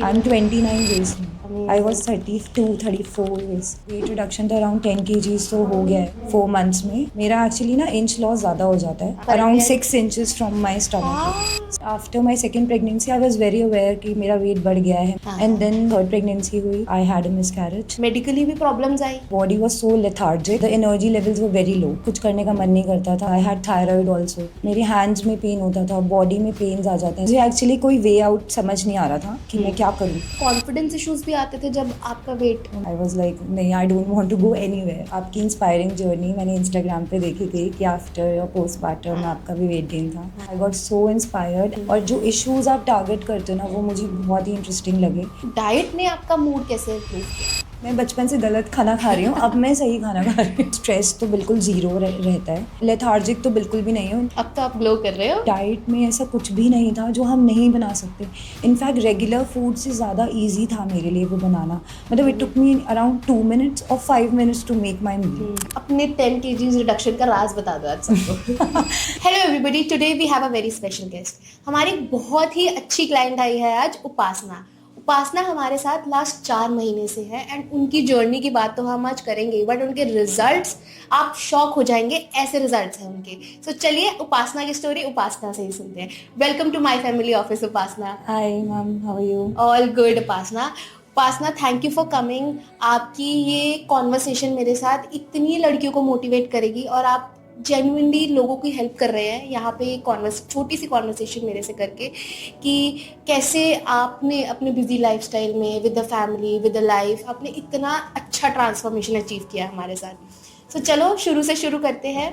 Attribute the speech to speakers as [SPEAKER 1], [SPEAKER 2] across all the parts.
[SPEAKER 1] I'm 29 days.
[SPEAKER 2] Amazing.
[SPEAKER 1] I was 32, 34 days. Weight reduction तो around 10 kgs तो हो गया है 4 months में. मेरा actually ना inch loss ज़्यादा हो जाता है. Around 6 inches from my stomach. After my second pregnancy, I was very aware कि मेरा weight बढ़ गया है. And then third pregnancy हुई, I had a miscarriage.
[SPEAKER 2] Medically भी प्रॉब्लम्स आई?
[SPEAKER 1] Body was so lethargic. The energy levels were very low. कुछ करने का मन नहीं करता था. I had thyroid also. मेरे hands में pain होता था, body में pains आ जाते हैं. मुझे actually कोई way out समझ नहीं आ रहा था कि मैं क्या करूँ.
[SPEAKER 2] कॉन्फिडेंस इश्यूज भी आते थे जब आपका वेट?
[SPEAKER 1] I was like नहीं, I don't want to go anywhere. आपकी इंस्पायरिंग जर्नी मैंने इंस्टाग्राम पे देखी थी कि आफ्टर और पोस्टपार्टम आपका भी वेट गेन था. I got so inspired. और जो इश्यूज आप टारगेट करते हो ना वो मुझे बहुत ही इंटरेस्टिंग लगे.
[SPEAKER 2] डाइट ने आपका मूड कैसे इम्प्रूव किया?
[SPEAKER 1] मैं बचपन से गलत खाना खा रही हूँ, अब मैं सही खाना खा रही हूँ. स्ट्रेस तो बिल्कुल जीरो रहता है. लेथार्जिक तो बिल्कुल भी नहीं हूँ.
[SPEAKER 2] अब तो आप ग्लो कर रहे हो.
[SPEAKER 1] डाइट में ऐसा कुछ भी नहीं था जो हम नहीं बना सकते. इनफैक्ट रेगुलर फूड से ज़्यादा ईजी था मेरे लिए वो बनाना. मतलब it took me around 2 minutes और 5 minutes टू मेक माई मील.
[SPEAKER 2] अपने 10 kgs रिडक्शन का राज बता दो आज सबको. Hello everybody, today we have a very special guest. हमारी बहुत ही अच्छी क्लाइंट आई है आज, उपासना. उपासना हमारे साथ लास्ट 4 महीने से है एंड उनकी जर्नी की बात तो हम आज करेंगे, बट उनके रिजल्ट्स आप शॉक हो जाएंगे, ऐसे रिजल्ट्स हैं उनके. सो चलिए उपासना की स्टोरी उपासना से ही सुनते हैं. Welcome to my family office Upasana.
[SPEAKER 1] Hi ma'am, how are you?
[SPEAKER 2] All good Upasana. Upasana, thank you for coming. आपकी ये कॉन्वर्सेशन मेरे साथ इतनी लड़कियों को मोटिवेट करेगी और आप जेन्युइनली लोगों की हेल्प कर रहे हैं यहाँ पे छोटी सी कॉन्वर्सेशन मेरे से करके कि कैसे आपने अपने बिजी लाइफस्टाइल में with the family with the life आपने इतना अच्छा ट्रांसफॉर्मेशन अचीव किया हमारे साथ. सो चलो शुरू से शुरू करते हैं.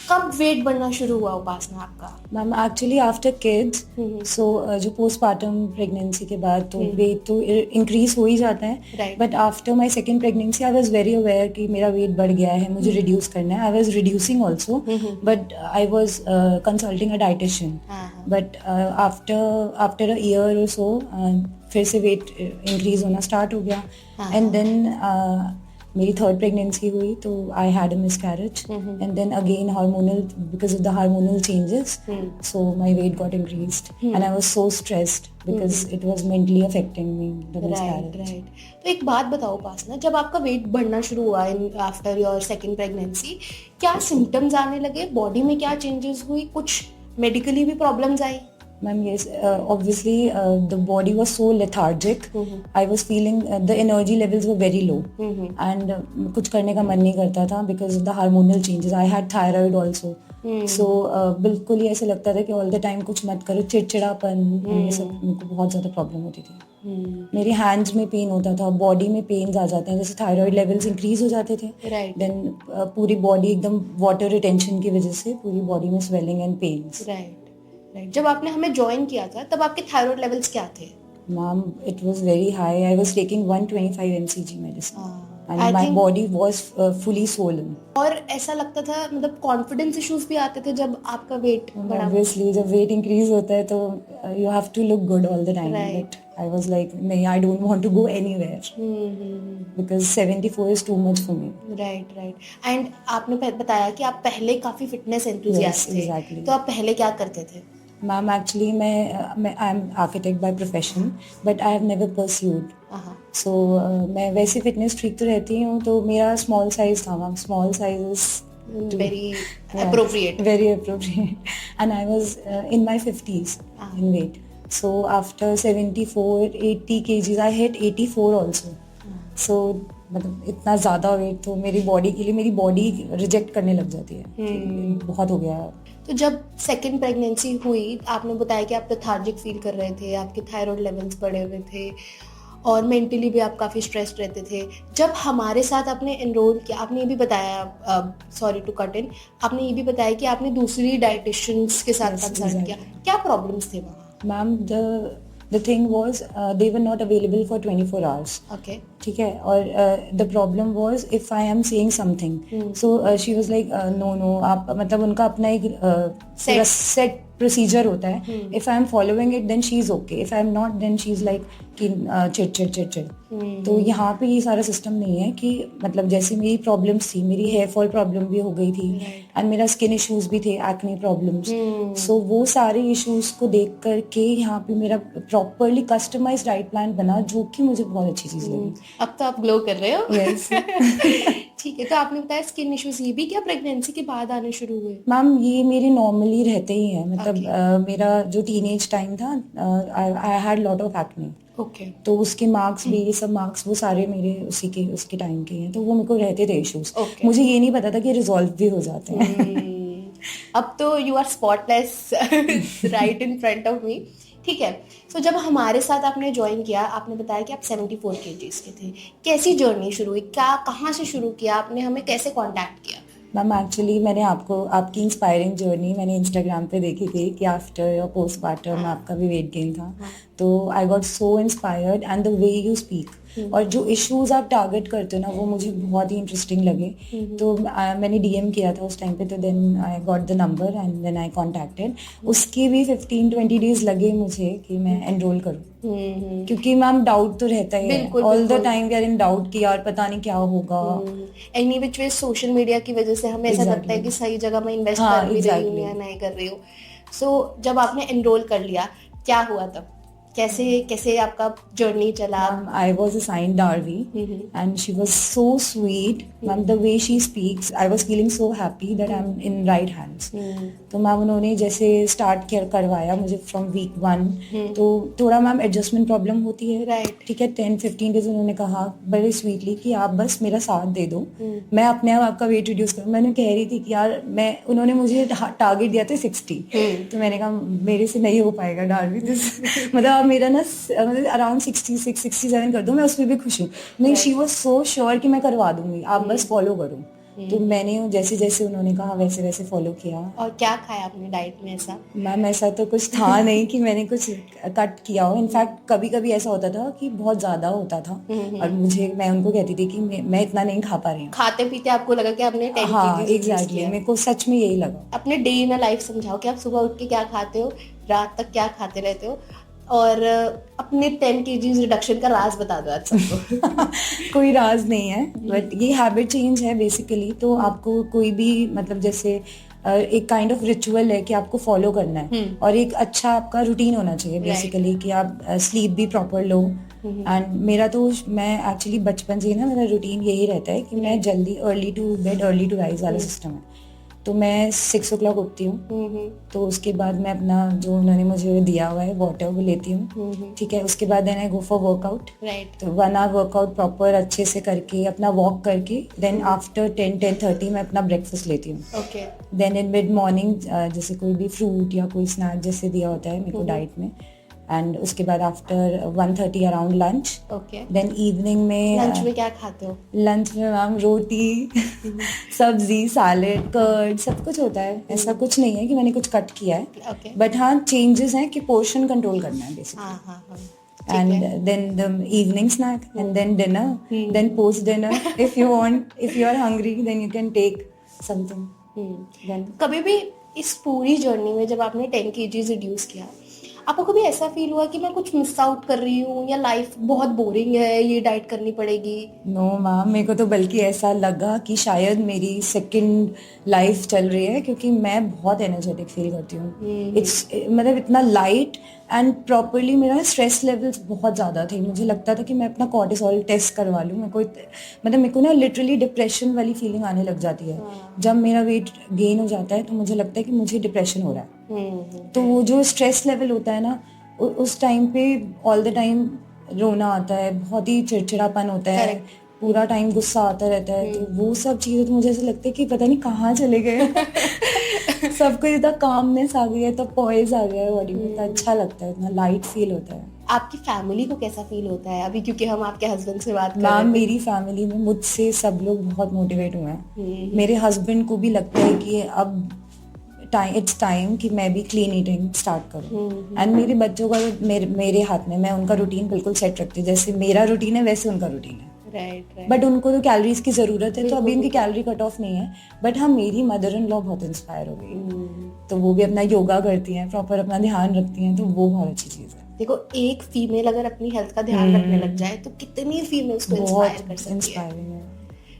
[SPEAKER 2] कब वेट बढ़ना शुरू हुआ उपासना आपका?
[SPEAKER 1] मैम एक्चुअली आफ्टर किड्स, सो जो पोस्टपार्टम प्रेगनेंसी के बाद तो वेट तो इंक्रीज हो ही जाता है. But after my second pregnancy I was very aware कि मेरा वेट बढ़ गया है, मुझे रिड्यूस करना है. I was reducing also, but I was consulting a dietitian. But after a year और सो फिर से वेट इंक्रीज होना स्टार्ट हो गया. एंड देन मेरी थर्ड प्रेगनेंसी हुई तो I had a miscarriage. And then again hormonal, because of the hormonal changes, so my weight got increased and I was so stressed because it was mentally affecting me the miscarriage.
[SPEAKER 2] Right. तो एक बात बताओ उपासना, जब आपका wait बढ़ना शुरू हुआ in after your second pregnancy, क्या सिम्टम्स आने लगे? बॉडी में क्या चेंजेस हुई? कुछ मेडिकली भी problems I?
[SPEAKER 1] Ma'am, yes, obviously the body was so lethargic. I was feeling the energy levels were very low. And कुछ करने का मन नहीं करता था because of the hormonal changes. I had thyroid also. So बिल्कुल ही ऐसे लगता था कि all the time कुछ मत करो, चिड़चिड़ापन, ये सब मेरे को बहुत ज़्यादा प्रॉब्लम होती थी. मेरे हैंड्स में पेन होता था, बॉडी में पेन्स आ जाते हैं, जैसे थायराइड लेवल्स इंक्रीज हो जाते थे. देन पूरी बॉडी एकदम वाटर रिटेंशन की वजह से पूरी बॉडी में स्वेलिंग एंड पेन्स.
[SPEAKER 2] राइट. जब आपने हमें ज्वाइन किया था तब आपके थायराइड लेवल्स क्या थे?
[SPEAKER 1] Ma'am, it was very high. I was taking 125 mcg medicine. And my body was fully swollen.
[SPEAKER 2] और ऐसा लगता था, मतलब कॉन्फिडेंस इश्यूज भी आते थे जब आपका वेट बढ़ा?
[SPEAKER 1] Obviously, जब वेट इंक्रीज होता है तो you have to look good all the time. But I was like, नहीं, I don't want to go anywhere. Because 74 is too much for me.
[SPEAKER 2] Right. And आपने बताया कि आप पहले काफी फिटनेस एंथुसियास्ट थे.
[SPEAKER 1] Exactly.
[SPEAKER 2] तो आप पहले क्या करते थे?
[SPEAKER 1] मैम एक्चुअली मैं I am architect by profession, but I have never pursued. So मैं वैसे फिटनेस फ्रीक तो रहती हूँ, तो मेरा स्मॉल साइज था ma'am. Small size is
[SPEAKER 2] very appropriate.
[SPEAKER 1] Very appropriate. And I was in my 50s in weight. So after 74, 80 kgs, I hit 84 also. So मतलब इतना ज़्यादा वेट तो मेरी बॉडी के लिए, मेरी बॉडी रिजेक्ट करने लग जाती है. बहुत हो गया.
[SPEAKER 2] तो जब सेकेंड प्रेगनेंसी हुई, आपने बताया कि आप लेथार्जिक फील कर रहे थे, आपके थायराइड लेवल्स बढ़े हुए थे और मेंटली भी आप काफ़ी स्ट्रेस्ड रहते थे. जब हमारे साथ आपने एनरोल किया, आपने ये भी बताया, सॉरी टू कट इन, आपने ये भी बताया कि आपने दूसरी डाइटिशियंस के साथ कंसल्ट किया. क्या प्रॉब्लम्स थे वहाँ?
[SPEAKER 1] Ma'am the thing was they were not available for 24 hours.
[SPEAKER 2] Okay.
[SPEAKER 1] ठीक है. और the problem was if I am saying something, so she was like no, आप मतलब उनका अपना एक सेट प्रोसीजर होता है, if I am following it then she is okay, if I am not then she is like कि चिड़। तो यहाँ पे ये सारा सिस्टम नहीं है कि मतलब जैसे मेरी प्रॉब्लम्स थी, मेरी हेयर फॉल प्रॉब्लम भी हो गई थी एंड मेरा स्किन इश्यूज भी थे, एक्ने प्रॉब्लम्स, सो वो सारे इश्यूज को देख करके यहाँ पे मेरा प्रॉपरली कस्टमाइज्ड डाइट प्लान बना, जो कि मुझे बहुत अच्छी चीज लगी।
[SPEAKER 2] अब तो आप ग्लो कर रहे हो।
[SPEAKER 1] यस।
[SPEAKER 2] ठीक है, तो आपने बताया स्किन इश्यूज ये भी क्या प्रेगनेंसी के बाद आने शुरू हुए?
[SPEAKER 1] मैम ये मेरे नॉर्मली रहते ही हैं, मतलब मेरा जो टीनेज टाइम था, I had lot of acne.
[SPEAKER 2] Okay.
[SPEAKER 1] तो उसके मार्क्स भी, ये सब मार्क्स वो सारे मेरे उसके टाइम के हैं, तो वो मेरे को रहते थे इश्यूज। मुझे ये नहीं पता था कि रिजॉल्व भी हो जाते हैं।
[SPEAKER 2] अब तो you are spotless right in front of me. ठीक है, सो जब हमारे साथ आपने ज्वाइन किया, आपने बताया कि आप 74 kgs के थे, कैसी जर्नी शुरू हुई, क्या कहाँ से शुरू किया आपने, हमें कैसे कांटेक्ट किया?
[SPEAKER 1] मैम एक्चुअली मैंने आपकी इंस्पायरिंग जर्नी मैंने इंस्टाग्राम पे देखी थी कि आफ्टर योर पोस्टपार्टम आपका भी वेट गेन था, तो I got so inspired and the way you speak और जो इश्यूज आप टारगेट करते हो ना, वो मुझे बहुत ही इंटरेस्टिंग लगे। तो मैंने डीएम किया था उस टाइम पे, तो then I got the number and then I contacted. उसके भी 15-20 डेज लगे मुझे कि मैं एनरोल करूँ, क्योंकि मैम डाउट तो रहता ही है, all the time we are in doubt कि यार पता नहीं क्या होगा।
[SPEAKER 2] Any which way social media की वजह से हमें ऐसा लगता है कि सही जगह में इन्वेस्ट कर भी रही हूँ या नहीं कर रही हूँ। सो जब आपने एनरोल कर लिया, क्या हुआ तब, कैसे आपका जर्नी चला?
[SPEAKER 1] I was assigned Darvi and she was so sweet. Ma'am, the way she speaks, I was feeling so happy that I'm in right hands. तो मैम उन्होंने जैसे स्टार्ट करवाया मुझे फ्रॉम वीक 1, तो थोड़ा मैम एडजस्टमेंट प्रॉब्लम होती है, right? ठीक है, 10-15 डेज उन्होंने कहा बड़े स्वीटली कि आप बस मेरा साथ दे दो, मैं अपने आप आपका वेट रिड्यूस करूँ। मैंने कह रही थी कि यार उन्होंने मुझे टारगेट दिया था 60, तो मैंने कहा मेरे से नहीं हो पाएगा डार्वी, मतलब मेरा ना अराउंड 66-67 कर दो, मैं उसमें भी खुश हूँ। नहीं, शी वॉज सो श्योर कि मैं करवा दूंगी, आप बस फॉलो करो। तो मैंने जैसे जैसे उन्होंने कहा वैसे वैसे फॉलो किया।
[SPEAKER 2] और क्या खाया आपने डाइट में ऐसा?
[SPEAKER 1] मैम ऐसा तो कुछ था नहीं कि मैंने कुछ कट किया हो, इनफैक्ट कभी कभी ऐसा होता था कि बहुत ज्यादा होता था और मैं उनको कहती थी कि मैं इतना नहीं खा पा रही हूँ।
[SPEAKER 2] खाते पीते आपको लगा कि आपने 10
[SPEAKER 1] हाँ एग्जैक्टली, मेरे को सच में यही लगा।
[SPEAKER 2] अपने डे इन लाइफ समझाओ कि आप सुबह उठ के क्या खाते हो, रात तक क्या खाते रहते हो, और अपने 10 kg रिडक्शन का राज बता दो आज सबको।
[SPEAKER 1] कोई राज नहीं है, बट ये हैबिट चेंज है बेसिकली। तो आपको कोई भी मतलब जैसे एक काइंड ऑफ रिचुअल है कि आपको फॉलो करना है और एक अच्छा आपका रूटीन होना चाहिए बेसिकली, कि आप स्लीप भी प्रॉपर लो। एंड मेरा तो मैं एक्चुअली बचपन से ही ना मेरा रूटीन यही रहता है कि मैं जल्दी early to bed early to rise वाला सिस्टम है। तो मैं 6 o'clock उठती हूँ, तो उसके बाद मैं अपना जो उन्होंने मुझे दिया हुआ है वाटर वो लेती हूँ, ठीक है। उसके बाद then I go for workout, तो 1 hour वर्कआउट प्रॉपर अच्छे से करके अपना वॉक करके देन आफ्टर 10-10:30 मैं अपना ब्रेकफास्ट लेती हूँ। देन इन मिड मॉर्निंग जैसे कोई भी फ्रूट या कोई स्नैक जैसे दिया होता है मेरे को डाइट में, एंड उसके बाद after 1:30 around lunch. Then evening में
[SPEAKER 2] लंच में क्या खाते हो?
[SPEAKER 1] लंच में मैम रोटी सब्जी सैलेड कर्ड सब कुछ होता है, ऐसा कुछ नहीं है कि मैंने कुछ कट किया है, बट हाँ चेंजेस हैं कि पोर्शन कंट्रोल करना है basically. And then the evening snack and then dinner, then post dinner if you are hungry then you can take something.
[SPEAKER 2] कभी भी इस पूरी जर्नी में जब आपने 10 kg रिड्यूस किया, आपको कभी ऐसा फील हुआ कि मैं कुछ मिस आउट कर रही हूँ या लाइफ बहुत बोरिंग है, ये डाइट करनी पड़ेगी?
[SPEAKER 1] नो मैम, मेरे को तो बल्कि ऐसा लगा कि शायद मेरी सेकंड लाइफ चल रही है, क्योंकि मैं बहुत एनर्जेटिक फील करती हूँ। इट्स मतलब इतना लाइट एंड प्रॉपरली मेरा स्ट्रेस लेवल्स बहुत ज़्यादा थे। मुझे लगता था कि मैं अपना कॉर्टिसोल टेस्ट करवा लूँ। मेरे को ना लिटरली डिप्रेशन वाली फीलिंग आने लग जाती है। जब मेरा वेट गेन हो जाता है तो मुझे लगता है कि मुझे डिप्रेशन हो रहा है। तो वो जो स्ट्रेस लेवल होता है ना, उस टाइम पे ऑल द टाइम रोना आता है, बहुत ही चिड़चिड़ापन होता है, पूरा टाइम गुस्सा आता रहता है। तो वो सब चीज़ें तो मुझे ऐसा लगता है कि पता नहीं कहाँ चले गए। सब कुछ इतना कामनेस आ गई है, तो पॉइज आ गया है बॉडी में, इतना अच्छा लगता है, इतना लाइट फील होता है।
[SPEAKER 2] आपकी फैमिली को कैसा फील होता है अभी, क्योंकि हम आपके हस्बैंड से बात कर रहे हैं?
[SPEAKER 1] मैम मेरी फैमिली में मुझसे सब लोग बहुत मोटिवेट हुए हैं। मेरे हस्बैंड को भी लगता है कि अब इट्स टाइम कि मैं भी क्लीन ईटिंग स्टार्ट करूं। एंड मेरे बच्चों का मेरे हाथ में, मैं उनका रूटीन बिल्कुल सेट रखती हूँ। जैसे मेरा रूटीन है वैसे उनका रूटीन है। बट उनको तो कैलोरीज की जरूरत है, तो अभी उनकी कैलोरी कट ऑफ नहीं है। बट हाँ, मेरी मदर इन लॉ बहुत इंस्पायर हो गई। तो वो भी अपना योगा करती हैं, प्रॉपर अपना ध्यान रखती हैं, तो वो बहुत अच्छी चीज़ है।
[SPEAKER 2] देखो एक फीमेल अगर अपनी हेल्थ का ध्यान रखने लग जाए तो कितनी फीमेल्स को इंस्पायर कर सकती है।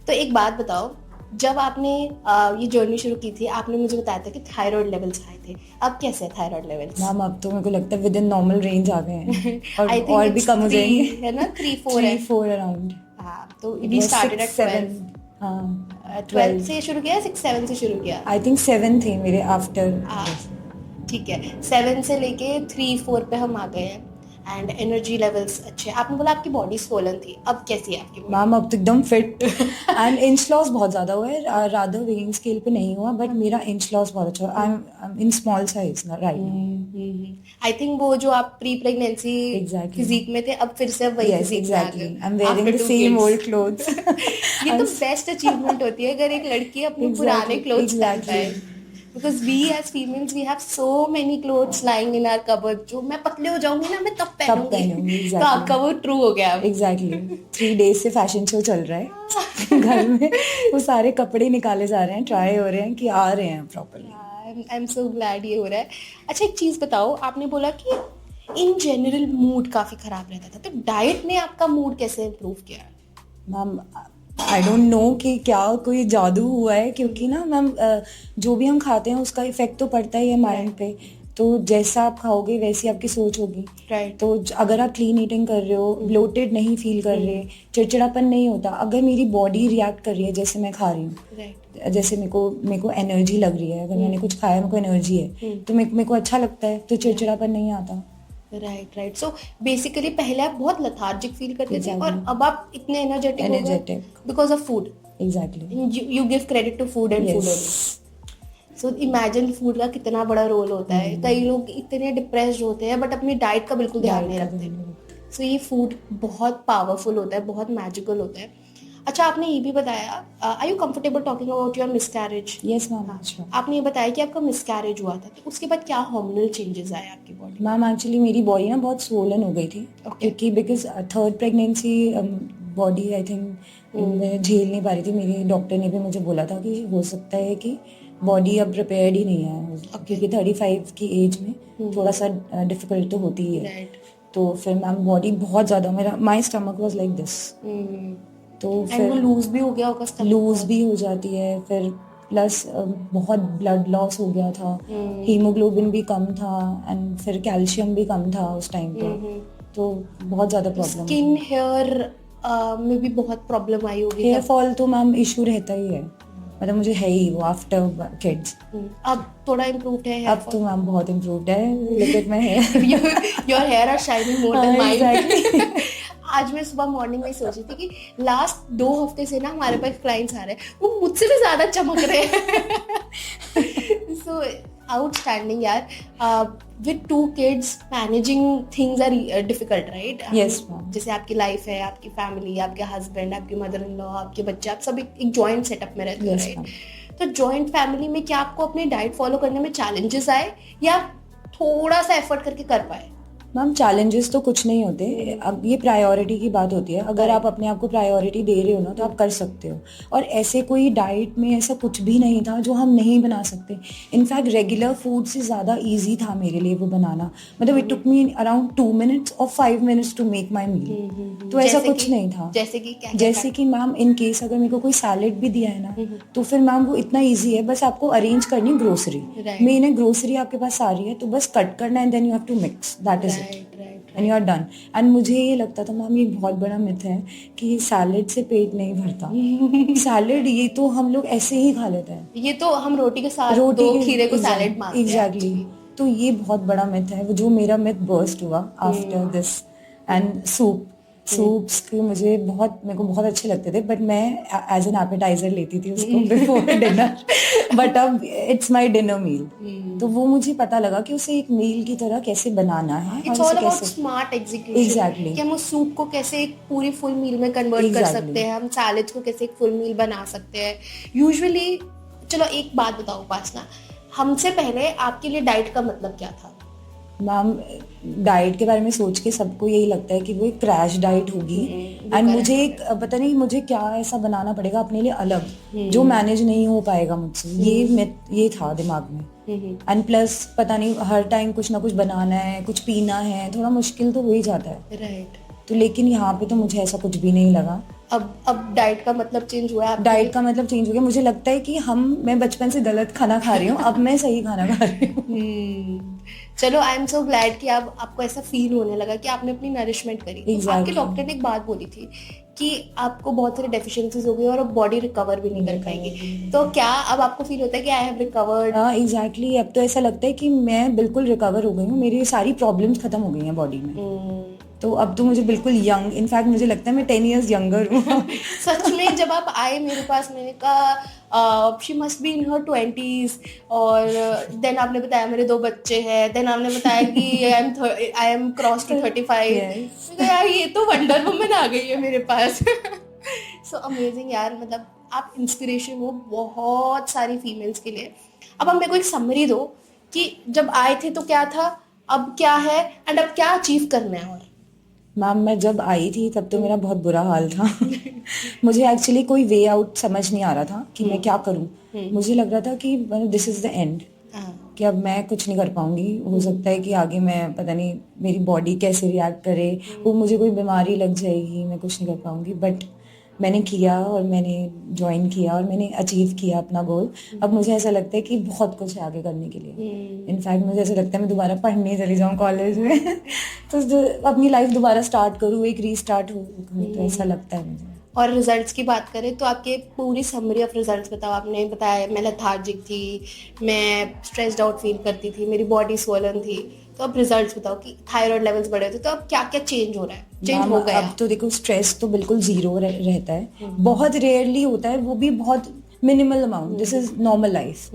[SPEAKER 2] तो एक बात बताओ, जब आपने ये जर्नी शुरू की थी आपने मुझे बताया था कि थायराइड लेवल्स हाई थे, अब कैसे है थायराइड लेवल्स?
[SPEAKER 1] मैम अब तो मेरे को लगता है विद इन नॉर्मल रेंज आ गए हैं और भी कम हो जाएंगे,
[SPEAKER 2] है ना? 3-4
[SPEAKER 1] अराउंड।
[SPEAKER 2] हाँ, तो वी स्टार्टेड एट 12।
[SPEAKER 1] हाँ
[SPEAKER 2] 12 से शुरू किया, 6-7 से शुरू किया?
[SPEAKER 1] आई थिंक 7 थे मेरे आफ्टर।
[SPEAKER 2] ठीक है, 7 से लेके 3-4 पे हम आ गए हैं एंड एनर्जी लेवल्स अच्छे। आपने बोला आपकी बॉडी स्वोलन थी, अब कैसी है आपकी बॉडी?
[SPEAKER 1] मैम अब तो एकदम फिट एंड इंच लॉस बहुत ज्यादा हुआ है, रादर वेइंग स्केल पे नहीं हुआ, बट मेरा इंच लॉस बहुत अच्छा हुआ। I am in small size right.
[SPEAKER 2] I think वो जो आप प्री प्रेगनेंसी फिजिक में थे, अब फिर से वही फिजिक में आ गए।
[SPEAKER 1] I am wearing the same old clothes.
[SPEAKER 2] ये तो बेस्ट अचीवमेंट होती है अगर एक लड़की अपने पुराने क्लोथ्स पहनता है। Because we as females we have so many clothes lying in our cupboard, जो मैं पतले हो जाऊंगी ना मैं तब पहनूंगी। तो आपका वो ट्रू हो गया।
[SPEAKER 1] Exactly. 3 days से फैशन शो चल रहा है घर में, वो सारे कपड़े निकाले जा रहे हैं, ट्राई हो रहे हैं कि आ रहे हैं properly.
[SPEAKER 2] I am so glad ये हो रहा है। अच्छा एक चीज बताओ, आपने बोला कि इन जनरल मूड काफी खराब रहता था, तो डाइट ने आपका मूड कैसे इम्प्रूव किया?
[SPEAKER 1] मैम आई डोंट नो कि क्या कोई जादू हुआ है, क्योंकि ना मैम जो भी हम खाते हैं उसका इफेक्ट तो पड़ता ही है माइंड पे, तो जैसा आप खाओगे वैसी आपकी सोच होगी। तो अगर आप क्लीन ईटिंग कर रहे हो, ब्लोटेड नहीं फील कर रहे, चिड़चिड़ापन नहीं होता, अगर मेरी बॉडी रिएक्ट कर रही है जैसे मैं खा रही हूँ, जैसे मेरे को एनर्जी लग रही है, अगर मैंने कुछ खाया मेरे को एनर्जी है तो मेरे को अच्छा लगता है, तो चिड़चिड़ापन नहीं आता।
[SPEAKER 2] राइट। सो बेसिकली पहले आप बहुत लेथार्जिक फील करते थे और अब आप इतने energetic because of food.
[SPEAKER 1] Exactly,
[SPEAKER 2] you give credit to food and food only. So imagine food का कितना बड़ा रोल होता है। कई लोग इतने डिप्रेस्ड होते हैं बट अपनी डाइट का बिल्कुल ध्यान नहीं रखते। सो ये फूड बहुत पावरफुल होता है, बहुत मैजिकल होता है। अच्छा आपने ये भी बताया, are you comfortable talking about your miscarriage?
[SPEAKER 1] Yes ma'am.
[SPEAKER 2] आपने ये बताया कि आपका मिसकैरेज हुआ था, तो उसके बाद क्या हार्मोनल चेंजेस आए आपकी बॉडी?
[SPEAKER 1] मैम एक्चुअली मेरी बॉडी ना बहुत स्वोलन हो गई थी, क्योंकि because 3rd pregnancy body I think झेल नहीं पा रही थी। मेरे डॉक्टर ने भी मुझे बोला था कि हो सकता है कि बॉडी अब प्रिपेयर्ड ही नहीं है, क्योंकि 35 की एज में थोड़ा सा डिफिकल्ट तो होती ही है। तो फिर मैम बॉडी बहुत ज़्यादा, मेरा my stomach was like this, तो फिर
[SPEAKER 2] लूज भी हो गया होगा,
[SPEAKER 1] लूज भी हो जाती है, फिर प्लस बहुत ब्लड लॉस हो गया था, हीमोग्लोबिन भी कम था एंड फिर कैल्शियम भी कम था उस टाइम पे, तो बहुत ज़्यादा प्रॉब्लम।
[SPEAKER 2] स्किन हेयर में भी बहुत प्रॉब्लम आई होगी?
[SPEAKER 1] हेयर फॉल तो मैम इशू रहता ही है, मतलब मुझे है ही वो आफ्टर किड्स।
[SPEAKER 2] अब थोड़ा इम्प्रूव्ड है?
[SPEAKER 1] अब तो मैम बहुत इम्प्रूव्ड है, look at my hair.
[SPEAKER 2] Your hair are shining more than mine. आज मैं सुबह मॉर्निंग में सोची थी कि लास्ट 2 हफ्ते से ना हमारे पास क्लाइंट्स आ रहे हैं, वो मुझसे भी ज्यादा चमक रहे हैं। सो आउटस्टैंडिंग यार। With 2 kids managing things are difficult right?
[SPEAKER 1] Yes.
[SPEAKER 2] जैसे आपकी लाइफ है, आपकी फैमिली, आपके हस्बैंड, आपकी मदर इन लॉ, आपके बच्चे, आप सब एक जॉइंट सेटअप में रहते हैं राइट? तो जॉइंट फैमिली में क्या आपको अपनी डाइट फॉलो करने में चैलेंजेस आए या थोड़ा सा एफर्ट करके कर पाए?
[SPEAKER 1] मैम चैलेंजेस तो कुछ नहीं होते, अब ये प्रायोरिटी की बात होती है। अगर आप अपने आप को प्रायोरिटी दे रहे हो ना तो आप कर सकते हो, और ऐसे कोई डाइट में ऐसा कुछ भी नहीं था जो हम नहीं बना सकते। इनफैक्ट रेगुलर फूड से ज़्यादा इजी था मेरे लिए वो बनाना, मतलब it took me around 2 minutes और 5 minutes टू मेक माई मील। तो ऐसा कुछ नहीं था। जैसे कि मैम इन केस अगर मेरे को कोई सैलेड भी दिया है ना तो फिर मैम वो इतना ईजी है, बस आपको अरेंज करनी ग्रोसरी। मेन है ग्रोसरी आपके पास आ रही है तो बस कट करना and then you have to mix, that is and you are done. And मुझे ये लगता था मैम ये बहुत बड़ा मिथ है कि सैलेड से पेट नहीं भरता। सैलेड ये तो हम लोग ऐसे ही खा लेते हैं,
[SPEAKER 2] ये तो हम रोटी के साथ 2 खीरे को सैलेड मानते हैं।
[SPEAKER 1] एग्जैक्टली, तो ये बहुत बड़ा मिथ है, जो मेरा मिथ बर्स्ट हुआ आफ्टर दिस। एंड सूप्स के मेरे को बहुत अच्छे लगते थे, बट मैं एज एन एपेटाइजर लेती थी उसको बिफोर डिनर, बट अब इट्स माय डिनर मील। तो वो मुझे पता लगा कि उसे एक मील की तरह कैसे बनाना है।
[SPEAKER 2] It's all about smart execution.
[SPEAKER 1] Exactly,
[SPEAKER 2] कि हम उस सूप को कैसे एक पूरी फुल मील में कन्वर्ट कर सकते हैं, हम सैलेड्स को कैसे एक फुल मील बना सकते हैं यूजुअली। चलो एक बात बताओ उपासना, हमसे पहले आपके लिए डाइट का मतलब क्या था?
[SPEAKER 1] मैम डाइट के बारे में सोच के सबको यही लगता है कि वो एक क्रैश डाइट होगी एंड मुझे एक पता नहीं मुझे क्या ऐसा बनाना पड़ेगा अपने लिए अलग जो मैनेज नहीं हो पाएगा मुझसे, ये था दिमाग में। एंड प्लस पता नहीं हर टाइम कुछ ना कुछ बनाना है, कुछ पीना है, थोड़ा मुश्किल तो हो ही जाता है।
[SPEAKER 2] राइट।
[SPEAKER 1] तो लेकिन यहाँ पे तो मुझे ऐसा कुछ भी नहीं लगा।
[SPEAKER 2] अब डाइट का मतलब चेंज हुआ है?
[SPEAKER 1] डाइट का मतलब चेंज हो गया। मुझे लगता है कि मैं बचपन से गलत खाना खा रही हूँ, अब मैं सही खाना खा रही हूँ।
[SPEAKER 2] चलो, आई एम सो ग्लैड कि आपको ऐसा फील होने लगा कि आपने अपनी नरिशमेंट करी।
[SPEAKER 1] exactly.
[SPEAKER 2] आपके डॉक्टर ने एक बात बोली थी कि आपको बहुत सारी डेफिशिएंसीज हो गई और अब बॉडी रिकवर भी नहीं कर पाएगी, तो क्या अब आपको फील होता है कि आई हैव रिकवर्ड?
[SPEAKER 1] हाँ एग्जैक्टली, अब तो ऐसा लगता है कि मैं बिल्कुल रिकवर हो गई हूँ, मेरी सारी प्रॉब्लम्स खत्म हो गई हैं बॉडी में। तो अब तो मुझे बिल्कुल यंग, इनफैक्ट मुझे लगता है मैं 10 years यंगर हूँ।
[SPEAKER 2] सच में जब आप आए मेरे पास, मैंने कहा she must be in her 20s, और देन आपने बताया मेरे 2 बच्चे हैं, देन आपने बताया कि आई एम क्रॉस टू 35। यार ये तो वंडर वुमन आ गई है मेरे पास। सो अमेजिंग यार, मतलब आप इंस्पिरेशन हो बहुत सारी फीमेल्स के लिए। अब आप मेरे को एक समरी दो कि जब आए थे तो क्या था, अब क्या है, एंड अब क्या अचीव करना है। और
[SPEAKER 1] मैम मैं जब आई थी तब तो मेरा बहुत बुरा हाल था। मुझे एक्चुअली कोई वे आउट समझ नहीं आ रहा था कि मैं क्या करूं। मुझे लग रहा था कि दिस इज द एंड, कि अब मैं कुछ नहीं कर पाऊंगी। हो सकता है कि आगे मैं पता नहीं मेरी बॉडी कैसे रिएक्ट करे, वो मुझे कोई बीमारी लग जाएगी, मैं कुछ नहीं कर पाऊंगी। बट मैंने किया और मैंने ज्वाइन किया और मैंने अचीव किया अपना गोल। अब मुझे ऐसा लगता है कि बहुत कुछ है आगे करने के लिए। इनफैक्ट मुझे ऐसा लगता है मैं दोबारा पढ़ने चली जाऊँ कॉलेज में। तो अपनी लाइफ दोबारा स्टार्ट करूँ, एक रीस्टार्ट हो, तो ऐसा लगता है मुझे।
[SPEAKER 2] और रिजल्ट्स की बात करें तो आपके पूरी समरी ऑफ रिजल्ट्स बताओ। आपने बताया मैं लेथार्जिक थी, मैं स्ट्रेस्ड आउट फील करती थी, मेरी बॉडी स्वोलन थी। तो अब रिजल्ट्स बताओ कि थायराइड लेवल्स बढ़े थे, तो अब क्या क्या चेंज हो रहा है? चेंज हो गया?
[SPEAKER 1] अब तो देखो स्ट्रेस तो बिल्कुल जीरो रहता है, बहुत रेयरली होता है, वो भी बहुत minimal amount. This is normal life.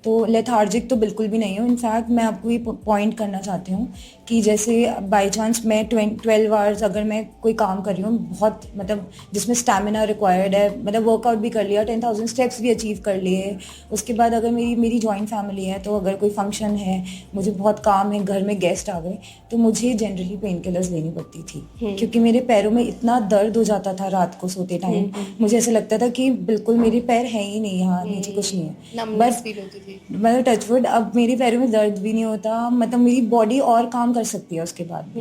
[SPEAKER 1] तो लेथार्जिक तो बिल्कुल भी नहीं हो। इनफैक्ट मैं आपको ये पॉइंट करना चाहती हूँ कि जैसे बाई चांस मैं 12 आवर्स अगर मैं कोई काम कर रही हूँ बहुत मतलब जिसमें स्टैमिना रिक्वायर्ड है, मतलब वर्कआउट भी कर लिया, 10,000 स्टेप्स भी अचीव कर लिए, उसके बाद अगर मेरी जॉइंट फैमिली है तो अगर कोई फंक्शन है, मुझे बहुत काम है, घर में गेस्ट आ गए, तो मुझे जनरली पेन किलर्स लेनी पड़ती थी। क्योंकि मेरे पैरों में इतना दर्द हो जाता था रात को सोते टाइम, मुझे ऐसा लगता था कि बिल्कुल मेरे पैर है ही नहीं, यहाँ नीचे कुछ नहीं है। मतलब टचवुड अब मेरे पैरों में दर्द भी नहीं होता, मतलब मेरी बॉडी और काम कर सकती है उसके बाद।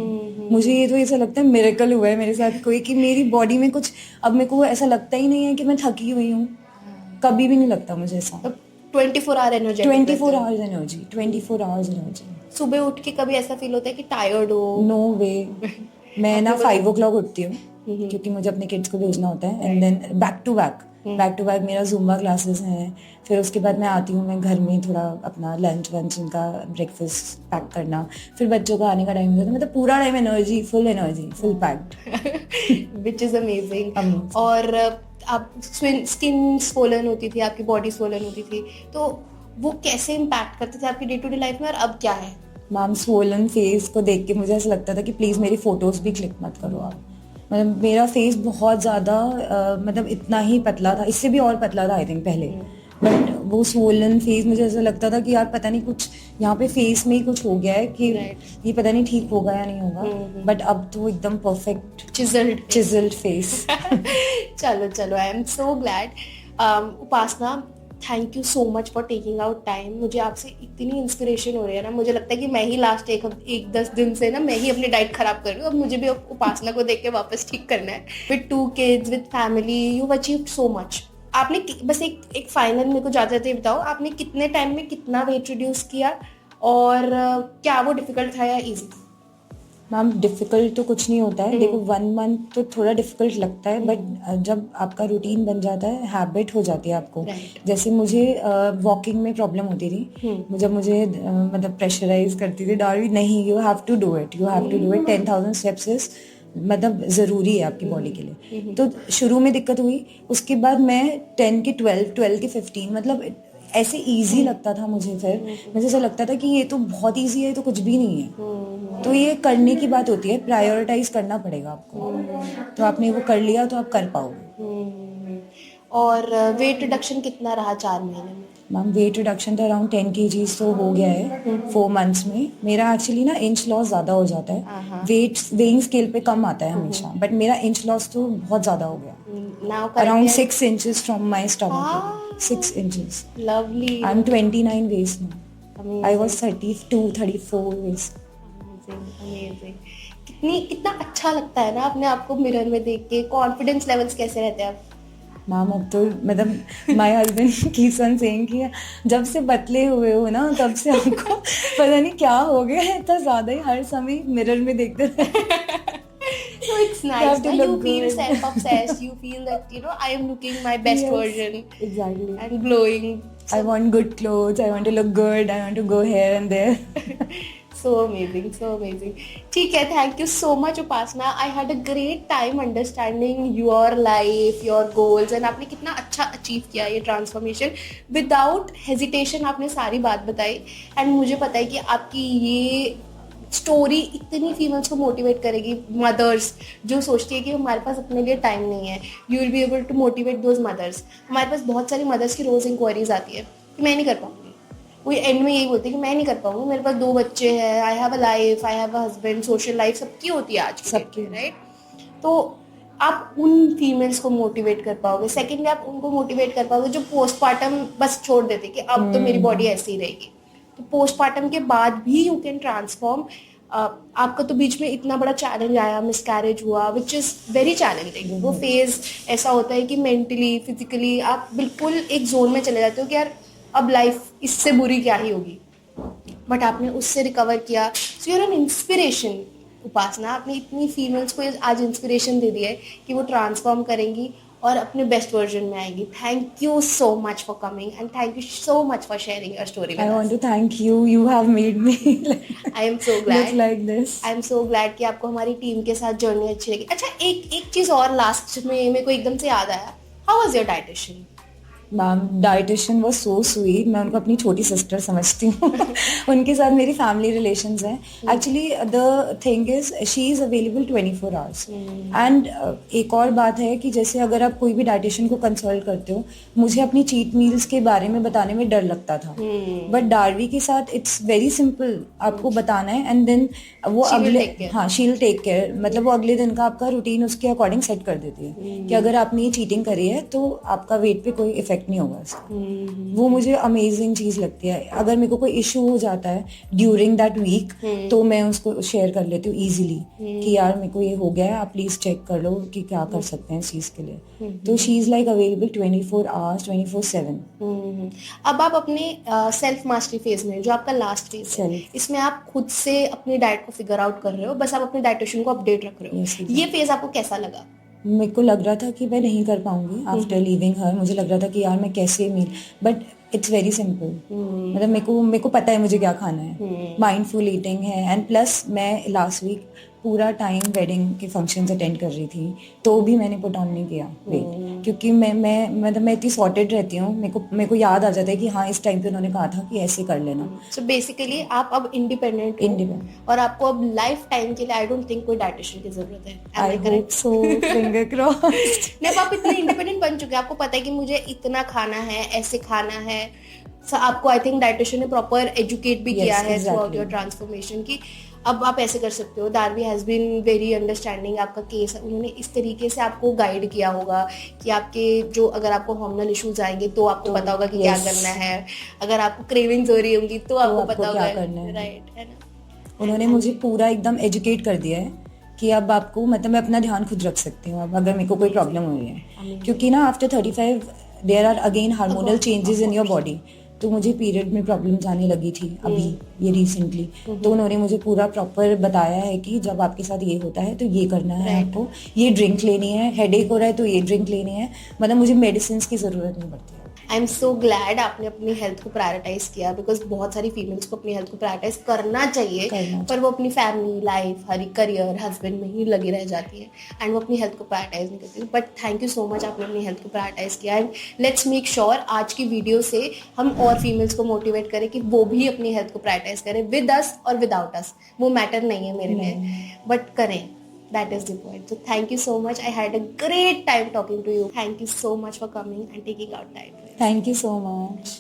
[SPEAKER 1] मुझे ये तो ऐसा लगता है मिरेकल हुआ है मेरे साथ कोई, कि मेरी बॉडी में कुछ अब मेरे को ऐसा लगता ही नहीं है कि मैं थकी हुई हूँ, कभी भी नहीं लगता मुझे ऐसा।
[SPEAKER 2] 24 hour energy,
[SPEAKER 1] 24 hours energy, 24 hours energy.
[SPEAKER 2] सुबह उठ के कभी ऐसा फील होता है कि टायर्ड हो?
[SPEAKER 1] नो वे। मैं ना 5 o'clock उठती हूँ क्योंकि मुझे अपने किड्स को भेजना होता है, and then back to back मेरा ज़ुम्बा क्लासेस हैं। फिर उसके बाद मैं आती हूँ, मैं घर में थोड़ा अपना लंच इनका ब्रेकफास्ट पैक करना, फिर बच्चों का आने का टाइम हो जाता है, मतलब पूरा time energy full packed.
[SPEAKER 2] Which is amazing. और आप स्किन स्वोलन होती थी, आपकी बॉडी स्वोलन होती थी, तो वो कैसे इम्पैक्ट करते थे आपकी डे टू डे लाइफ में, और अब क्या है?
[SPEAKER 1] मैम स्वोलन फेस को देख के मुझे ऐसा लगता था कि प्लीज़ मेरी फोटोज भी क्लिक मत करो आप। मतलब मेरा फेस बहुत ज़्यादा मतलब इतना ही पतला था, इससे भी और पतला था आई थिंक पहले, बट वो स्वोलन फेस मुझे ऐसा लगता था कि यार पता नहीं कुछ यहाँ पे फेस में ही कुछ हो गया है कि ये पता नहीं ठीक होगा या नहीं होगा। बट अब तो एकदम परफेक्ट चिजल्ड फेस।
[SPEAKER 2] चलो, I am so glad. Upasana, thank you so much for taking out time. मुझे आपसे इतनी इंस्पिरेशन हो रही है ना, मुझे लगता है कि मैं ही लास्ट एक 10 दिन से ना मैं ही अपनी डाइट खराब कर रही हूँ। अब मुझे भी उपासना को देख के वापस ठीक करना है। With 2 kids, with family, you achieved so much. आपने बस एक फाइनल मेरे को जाते जाते बताओ, आपने कितने टाइम में कितना वेट रिड्यूस किया, और क्या वो डिफिकल्ट था या ईजी?
[SPEAKER 1] मैम डिफ़िकल्ट तो कुछ नहीं होता है, देखो 1 month तो थोड़ा डिफ़िकल्ट लगता है, बट जब आपका रूटीन बन जाता है, हैबिट हो जाती है आपको। जैसे मुझे वॉकिंग में प्रॉब्लम होती थी, जब मुझे मतलब प्रेशराइज करती थी डार्वी, नहीं you have to do it 10,000 steps is मतलब ज़रूरी है आपकी बॉडी के लिए। तो शुरू में दिक्कत हुई, उसके बाद मैं 10 के 12 के 15 मतलब ऐसे इजी लगता था मुझे। फिर मुझे ऐसा लगता था कि ये तो बहुत इजी है, तो कुछ भी नहीं है। तो ये करने की बात होती है, प्रायोरिटाइज करना पड़ेगा आपको। तो आपने वो कर लिया तो आप कर पाओगे।
[SPEAKER 2] और वेट रिडक्शन कितना रहा 4 महीने में?
[SPEAKER 1] मैम वेट रिडक्शन तो अराउंड 10 kgs तो हो गया है 4 months में. मेरा एक्चुअली ना इंच लॉस ज़्यादा हो जाता है. वेट वेइंग स्केल पे कम आता है हमेशा, बट मेरा इंच लॉस तो बहुत ज़्यादा हो गया. Around 6 inches from my stomach. 6 inches.
[SPEAKER 2] Lovely.
[SPEAKER 1] I am 29 waist now. I was 32, 34 waist.
[SPEAKER 2] Amazing. कितना अच्छा लगता है ना अपने आप को मिरर में देख के. कॉन्फिडेंस लेवल्स कैसे रहते हैं आप?
[SPEAKER 1] मैम अब तो मतलब my husband keeps on saying कि जब से पतले हुए हो ना तब से हमको पता नहीं क्या हो गया है, इतना ज्यादा ही हर समय मिरर में देखते थे.
[SPEAKER 2] So it's nice that you feel self-obsessed. You feel that I am looking my best version.
[SPEAKER 1] Exactly.
[SPEAKER 2] And glowing.
[SPEAKER 1] I want good clothes. I want to look good. I want to go here and there.
[SPEAKER 2] So amazing, so amazing. ठीक है, thank you so much Upasana. I had a great time understanding your life, your goals, and आपने कितना अच्छा achieve किया ये transformation. Without hesitation आपने सारी बात बताई, एंड मुझे पता है कि आपकी ये स्टोरी इतनी फीमेल्स को मोटिवेट करेगी. मदर्स जो सोचती है कि हमारे पास अपने लिए टाइम नहीं है, you will be able to motivate those mothers. हमारे पास बहुत सारी मदर्स की रोज इंक्वायरीज आती है कि मैं नहीं कर पाऊंगी. वो एंड में यही बोलते हैं कि मैं नहीं कर पाऊंगी, मेरे पास 2 बच्चे हैं, I have a life, I have a husband, social life सबकी होती है आज
[SPEAKER 1] सबकी,
[SPEAKER 2] राइट. तो आप उन फीमेल्स को मोटिवेट कर पाओगे. सेकेंडली आप उनको मोटिवेट कर पाओगे जो पोस्टमार्टम बस छोड़ देते कि अब तो मेरी बॉडी ऐसी ही रहेगी. तो पोस्टमार्टम के बाद भी यू कैन ट्रांसफॉर्म. आपका तो बीच में इतना बड़ा चैलेंज आया, मिसकैरेज हुआ, विच इज़ वेरी चैलेंजिंग. वो फेज ऐसा होता है कि मेंटली फिजिकली आप बिल्कुल एक जोन में चले जाते हो कि यार अब लाइफ इससे बुरी क्या ही होगी, बट आपने उससे रिकवर किया. सो यूर एन इंस्पिरेशन उपासना. आपने इतनी फीमेल्स को आज इंस्पिरेशन दे दिया है कि वो ट्रांसफॉर्म करेंगी और अपने बेस्ट वर्जन में आएंगी. Thank you so much for coming and thank you so much for sharing your story.
[SPEAKER 1] I want to thank you. You have made me
[SPEAKER 2] I am so glad.
[SPEAKER 1] look like this.
[SPEAKER 2] I am so glad कि आपको हमारी team के साथ journey अच्छी लगी. अच्छा, एक चीज़ और लास्ट में मेरे को एकदम से याद आया. How was your dietitian?
[SPEAKER 1] Ma'am dietitian was so sweet. मैं उनको अपनी छोटी सिस्टर समझती हूँ. उनके साथ मेरी फैमिली रिलेशंस हैं. Actually the thing is she is available 24 hours. And एक और बात है कि जैसे अगर आप कोई भी डाइटिशियन को कंसल्ट करते हो, मुझे अपनी चीट मील्स के बारे में बताने में डर लगता था, बट डार्वी के साथ इट्स वेरी सिंपल. आपको बताना है एंड देन वो शी विल टेक केयर. मतलब वो अगले दिन का आपका रूटीन उसके अकॉर्डिंग सेट कर देती है कि अगर आपने ये चीटिंग करी है तो आपका वेट पे कोई इफेक्ट नहीं होगा इसका. वो मुझे अमेजिंग चीज लगती है. अगर मेरे को कोई इशू हो जाता है ड्यूरिंग दैट वीक तो मैं उसको शेयर कर लेती हूँ इजीली कि यार मेरे को ये हो गया है, आप प्लीज चेक कर लो कि क्या कर सकते हैं इस चीज के लिए. तो she is like available 24 hours 24/7.
[SPEAKER 2] अब आप अपने सेल्फ मास्टरी फेज में, जो आपका लास्ट फेज है, इसमें आप खुद से अपनी डाइट को फिगर आउट कर रहे हो, बस आप अपने डाइटिशियन को अपडेट रख रहे हो. ये फेज आपको कैसा लगा?
[SPEAKER 1] मेरे को लग रहा था कि मैं नहीं कर पाऊंगी आफ्टर लीविंग हर. मुझे लग रहा था कि यार मैं कैसे मील, बट इट्स वेरी सिंपल. मतलब मेरे को पता है मुझे क्या खाना है. माइंडफुल ईटिंग है. एंड प्लस मैं लास्ट वीक पूरा टाइम वेडिंग के फंक्शंस अटेंड कर रही थी, तो भी मैंने पुट ऑन नहीं किया वेट, क्योंकि मैं इतनी सॉर्टेड रहती हूँ. मेरे को याद आ जाता है कि हाँ इस टाइम पे उन्होंने कहा था कि ऐसे कर लेना.
[SPEAKER 2] सो बेसिकली आप अब इंडिपेंडेंट और आपको अब लाइफ टाइम के लिए आई डोंट थिंक कोई डाइटिशियन की जरूरत है.
[SPEAKER 1] I hope so, finger crossed.
[SPEAKER 2] नहीं, आप इतने इंडिपेंडेंट बन चुके हैं, आपको पता है कि मुझे इतना खाना है, ऐसे खाना है. आपको आई थिंक डाइटिशियन ने प्रॉपर एजुकेट भी किया है थ्रू आउट योर ट्रांसफॉर्मेशन कि अब आप ऐसे कर सकते हो. दारवी हैज़ बीन वेरी अंडरस्टैंडिंग. आपका केस उन्होंने इस तरीके से आपको गाइड किया होगा कि आपके जो अगर आपको हार्मोनल इश्यूज आएंगे तो आपको पता होगा कि क्या करना है. अगर आपको क्रेविंग्स हो रही होंगी तो आपको पता होगा राइट है ना.
[SPEAKER 1] उन्होंने मुझे पूरा एकदम एजुकेट कर दिया है कि अब आपको मतलब मैं अपना ध्यान खुद रख सकती हूँ अब अगर मेरे को कोई प्रॉब्लम हो रही है. क्योंकि ना after 35 there are again hormonal changes in your body. तो मुझे पीरियड में प्रॉब्लम्स आने लगी थी अभी ये रिसेंटली. तो उन्होंने मुझे पूरा प्रॉपर बताया है कि जब आपके साथ ये होता है तो ये करना है आपको, ये ड्रिंक लेनी है, हेडेक हो रहा है तो ये ड्रिंक लेनी है. मतलब मुझे मेडिसिन की ज़रूरत नहीं पड़ती है.
[SPEAKER 2] आई एम सो ग्लैड आपने अपनी हेल्थ को प्रायोरिटाइज किया, बिकॉज बहुत सारी फीमेल्स को अपनी हेल्थ को प्रायोरिटाइज करना चाहिए पर वो अपनी family life, her career, husband में ही लगी रह जाती है एंड वो अपनी हेल्थ को प्रायोरिटाइज नहीं करती. But thank you so much, आपने अपनी हेल्थ को प्रायोरिटाइज किया. एंड लेट्स मेक श्योर आज की वीडियो से हम और फीमेल्स को मोटिवेट करें कि वो भी अपनी हेल्थ को प्रायोरिटाइज करें, विद अस और विदाउट अस. वो मैटर नहीं है मेरे लिए, बट करें. That is the point. So thank you so much. I had a great time talking to you. Thank you so much for coming and taking out time.
[SPEAKER 1] Thank you so much.